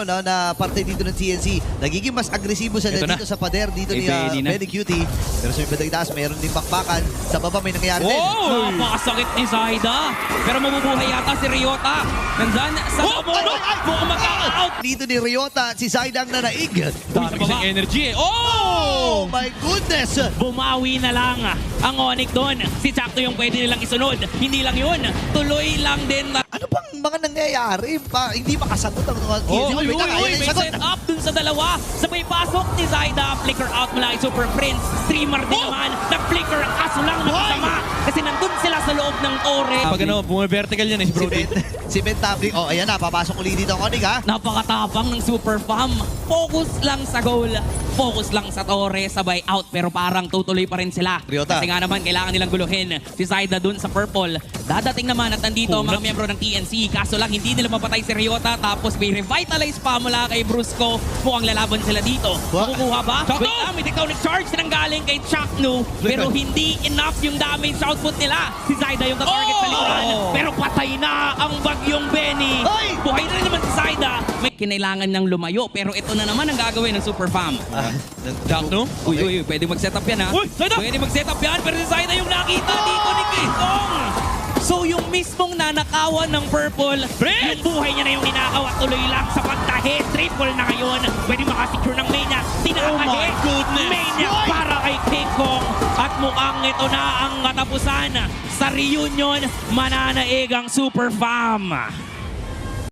ano, no, na parte dito ng TNC. Nagiging mas agresibo siya Ito dito sa pader dito ni Benny Cutie. Pero sa ibang taas, mayroon din bakbakan. Sa baba may nangyayari din. Napakasakit ni Zaida. Pero mabubuhay yata si Ryota. Nandyan sa labo. Mukhang mag-out. Dito ni Ryota at si Zaida ang nanaig. Dami kasing energy eh. Oh my goodness! Bumawi na lang ang Onyx doon. Si Chakto yung pwede nilang isunod. Hindi lang yun. Tuloy lang din. Ano bang mga nangyayari? Hindi makasagot ang mga TNC. Uy, may set up dun sa dalawa. Sabay pasok ni Zaida. Flicker out mula kay Super Prince. Streamer din naman. Nag-flicker. Kaso lang nakasama. Kasi nandun sila sa loob ng ore. Pag ano, vertical yan eh si Brody. Si Ben Tabling. Oh, ayan na. Papasok ulit dito ang Onyx, ha? Napakatapang ng Super Fam. Focus lang sa goal. Focus lang sa tore. Sabay out. Pero parang tutuloy pa rin sila. Ryota. Kasi nga naman, kailangan nilang guluhin. Si Zaida dun sa purple. Dadating naman at nandito ang mga miyembro ng TNC. Kaso lang, hindi nila mapatay si Ryota. Tapos may revitalize pa mula kay Brusco. Mukhang lalaban sila dito. Makukuha ba? Wait lang, may tectonic charge na nanggaling kay Chaknu. Pero hindi enough yung damage output nila. Si Zaida yung target sa likuran. Pero patay na ang bagyong Benny. Buhay na rin naman si Zaida. May kinailangan ng lumayo. Pero ito na naman ang gagawin ng Super Fam. Chaknu? Uy, pwede mag-setup yan ha. Uy, Zaida! Pwede mag-setup yan. Pero si Zaida yung nakita dito ni Kingkong. So yung mismong nanakawan ng Purple, yung buhay niya na yung ninakaw at tuloy lang sa pagtahe. Triple na ngayon. Pwede makasecure ng Maniac. Tinakahe. Maniac para kay King Kong. At mukhang ito na ang katapusan sa reunion. Mananaig ang Super Fam.